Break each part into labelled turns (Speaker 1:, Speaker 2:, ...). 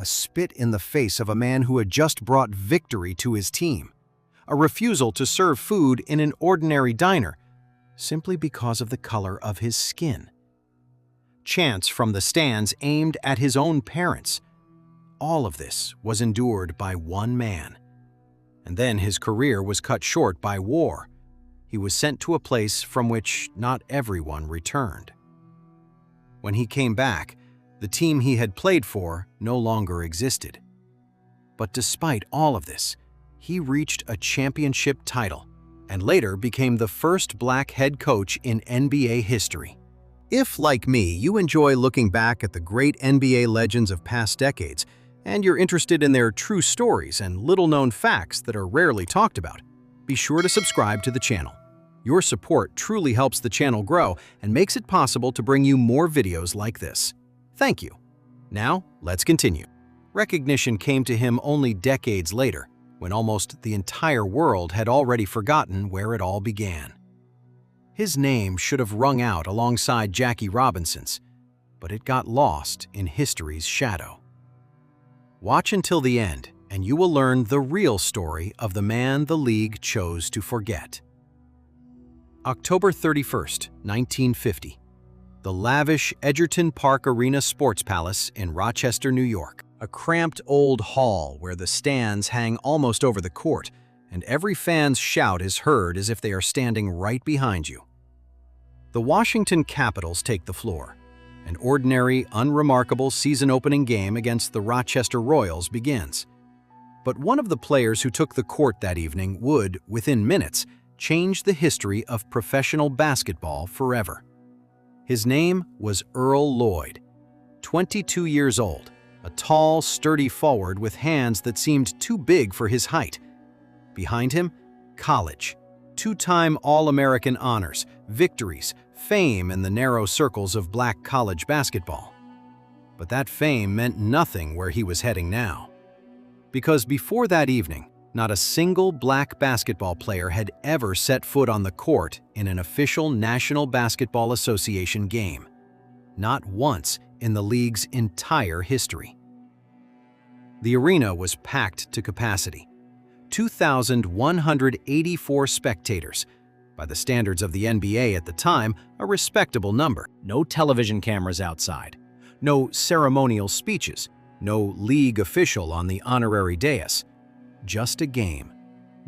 Speaker 1: a spit in the face of a man who had just brought victory to his team, a refusal to serve food in an ordinary diner simply because of the color of his skin. Chants from the stands aimed at his own parents. All of this was endured by one man. And then his career was cut short by war. He was sent to a place from which not everyone returned. When he came back, the team he had played for no longer existed. But despite all of this, he reached a championship title and later became the first black head coach in NBA history. If, like me, you enjoy looking back at the great NBA legends of past decades, and you're interested in their true stories and little-known facts that are rarely talked about, be sure to subscribe to the channel. Your support truly helps the channel grow and makes it possible to bring you more videos like this. Thank you. Now, let's continue. Recognition came to him only decades later, when almost the entire world had already forgotten where it all began. His name should have rung out alongside Jackie Robinson's, but it got lost in history's shadow. Watch until the end, and you will learn the real story of the man the league chose to forget. October 31st, 1950. The lavish Edgerton Park Arena Sports Palace in Rochester, New York. A cramped old hall where the stands hang almost over the court, and every fan's shout is heard as if they are standing right behind you. The Washington Capitals take the floor. An ordinary, unremarkable season-opening game against the Rochester Royals begins. But one of the players who took the court that evening would, within minutes, change the history of professional basketball forever. His name was Earl Lloyd, 22 years old, a tall, sturdy forward with hands that seemed too big for his height. Behind him, college, two-time All-American honors, victories, fame in the narrow circles of black college basketball. But that fame meant nothing where he was heading now. Because before that evening, not a single black basketball player had ever set foot on the court in an official National Basketball Association game. Not once in the league's entire history. The arena was packed to capacity. 2,184 spectators. By the standards of the NBA at the time, a respectable number. No television cameras outside. No ceremonial speeches. No league official on the honorary dais. Just a game.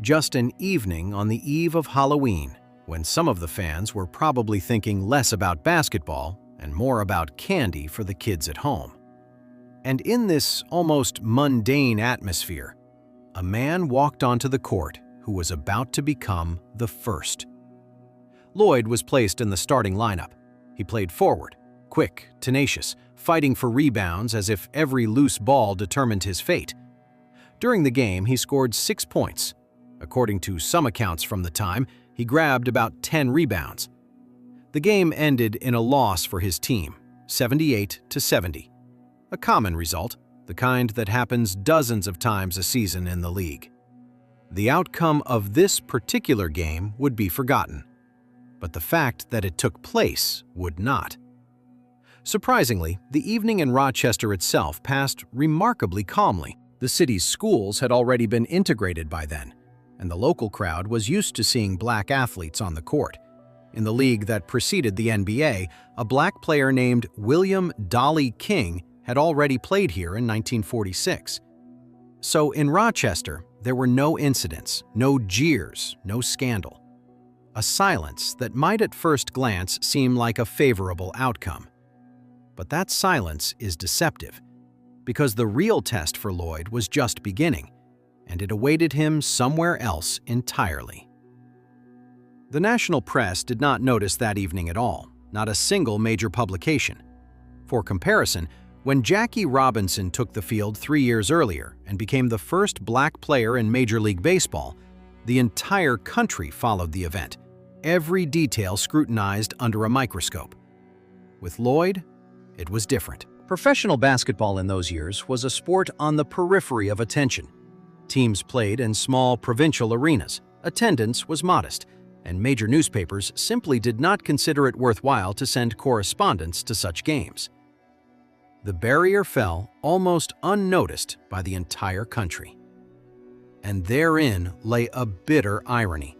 Speaker 1: Just an evening on the eve of Halloween, when some of the fans were probably thinking less about basketball and more about candy for the kids at home. And in this almost mundane atmosphere, a man walked onto the court who was about to become the first. Lloyd was placed in the starting lineup. He played forward, quick, tenacious, fighting for rebounds as if every loose ball determined his fate. During the game, he scored 6 points. According to some accounts from the time, he grabbed about 10 rebounds. The game ended in a loss for his team, 78-70. A common result, the kind that happens dozens of times a season in the league. The outcome of this particular game would be forgotten, but the fact that it took place would not. Surprisingly, the evening in Rochester itself passed remarkably calmly. The city's schools had already been integrated by then, and the local crowd was used to seeing black athletes on the court. In the league that preceded the NBA, a black player named William Dolly King had already played here in 1946. So in Rochester, there were no incidents, no jeers, no scandal. A silence that might at first glance seem like a favorable outcome. But that silence is deceptive, because the real test for Lloyd was just beginning, and it awaited him somewhere else entirely. The national press did not notice that evening at all, not a single major publication. For comparison, when Jackie Robinson took the field 3 years earlier and became the first black player in Major League Baseball, the entire country followed the event, every detail scrutinized under a microscope. With Lloyd, it was different. Professional basketball in those years was a sport on the periphery of attention. Teams played in small provincial arenas, attendance was modest, and major newspapers simply did not consider it worthwhile to send correspondents to such games. the barrier fell almost unnoticed by the entire country. And therein lay a bitter irony.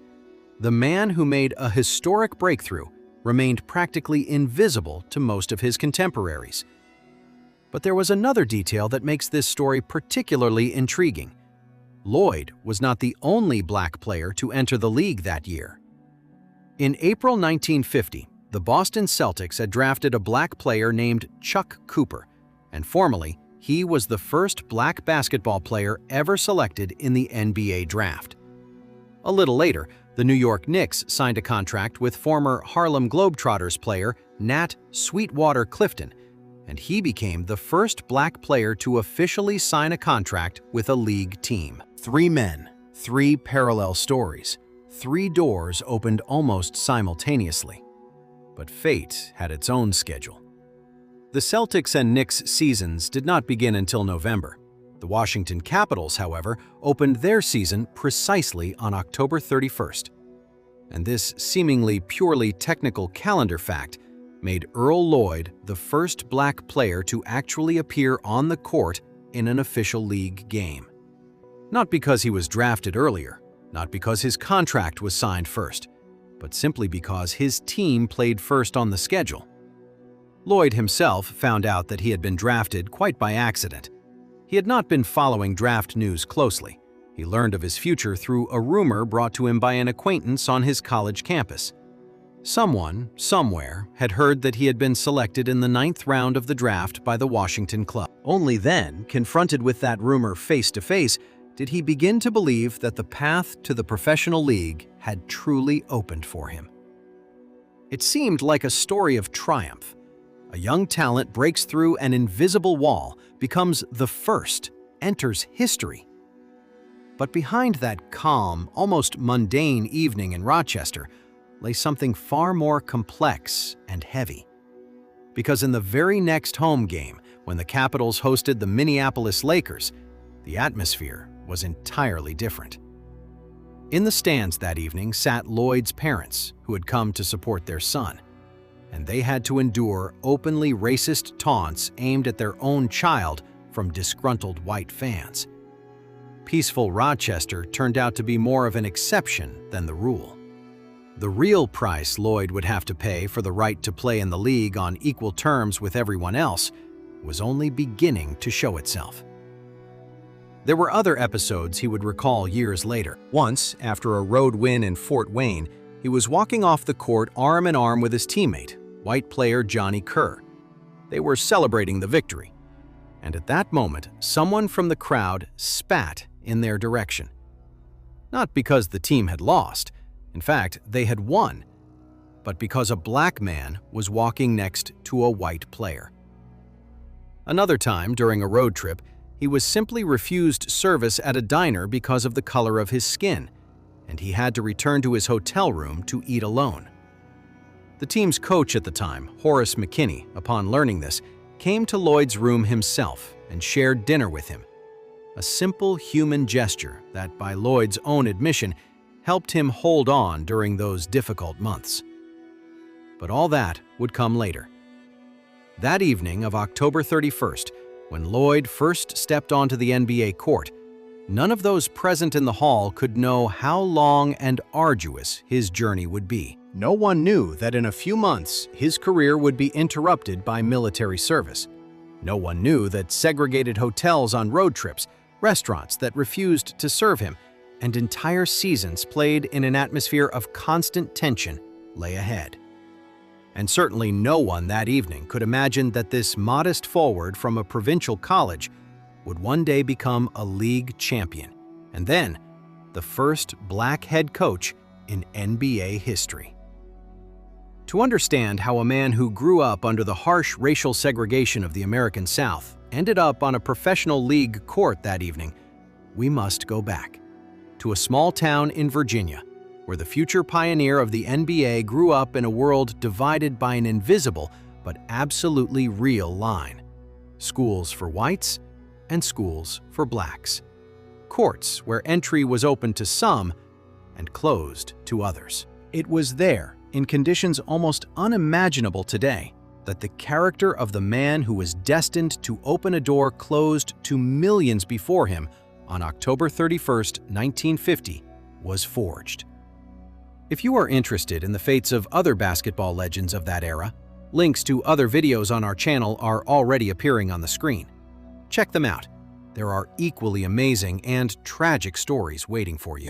Speaker 1: The man who made a historic breakthrough remained practically invisible to most of his contemporaries. But there was another detail that makes this story particularly intriguing. Lloyd was not the only black player to enter the league that year. In April 1950, the Boston Celtics had drafted a black player named Chuck Cooper, and formally, he was the first black basketball player ever selected in the NBA draft. A little later, the New York Knicks signed a contract with former Harlem Globetrotters player Nat Sweetwater Clifton, and he became the first black player to officially sign a contract with a league team. 3 men, 3 parallel stories, 3 doors opened almost simultaneously. But fate had its own schedule. The Celtics and Knicks seasons did not begin until November. The Washington Capitals, however, opened their season precisely on October 31st. And this seemingly purely technical calendar fact made Earl Lloyd the first black player to actually appear on the court in an official league game. Not because he was drafted earlier, not because his contract was signed first, but simply because his team played first on the schedule. Lloyd himself found out that he had been drafted quite by accident. He had not been following draft news closely. He learned of his future through a rumor brought to him by an acquaintance on his college campus. Someone, somewhere, had heard that he had been selected in the 9th round of the draft by the Washington club. Only then, confronted with that rumor face to face, did he begin to believe that the path to the professional league had truly opened for him. It seemed like a story of triumph. A young talent breaks through an invisible wall, becomes the first, enters history. But behind that calm, almost mundane evening in Rochester lay something far more complex and heavy. Because in the very next home game, when the Capitals hosted the Minneapolis Lakers, the atmosphere was entirely different. In the stands that evening sat Lloyd's parents, who had come to support their son, and they had to endure openly racist taunts aimed at their own child from disgruntled white fans. Peaceful Rochester turned out to be more of an exception than the rule. The real price Lloyd would have to pay for the right to play in the league on equal terms with everyone else was only beginning to show itself. There were other episodes he would recall years later. Once, after a road win in Fort Wayne, he was walking off the court arm in arm with his teammate, white player Johnny Kerr. They were celebrating the victory. And at that moment, someone from the crowd spat in their direction. Not because the team had lost. In fact, they had won. But because a black man was walking next to a white player. Another time, during a road trip, he was simply refused service at a diner because of the color of his skin, and he had to return to his hotel room to eat alone. The team's coach at the time, Horace McKinney, upon learning this, came to Lloyd's room himself and shared dinner with him. A simple human gesture that, by Lloyd's own admission, helped him hold on during those difficult months. But all that would come later. That evening of October 31st, when Lloyd first stepped onto the NBA court, none of those present in the hall could know how long and arduous his journey would be. No one knew that in a few months his career would be interrupted by military service. No one knew that segregated hotels on road trips, restaurants that refused to serve him, and entire seasons played in an atmosphere of constant tension lay ahead. And certainly no one that evening could imagine that this modest forward from a provincial college would one day become a league champion, and then the first black head coach in NBA history. To understand how a man who grew up under the harsh racial segregation of the American South ended up on a professional league court that evening, we must go back to a small town in Virginia, where the future pioneer of the NBA grew up in a world divided by an invisible but absolutely real line: schools for whites and schools for blacks, courts where entry was open to some and closed to others. It was there, in conditions almost unimaginable today, that the character of the man who was destined to open a door closed to millions before him on October 31, 1950, was forged. If you are interested in the fates of other basketball legends of that era, links to other videos on our channel are already appearing on the screen. Check them out. There are equally amazing and tragic stories waiting for you.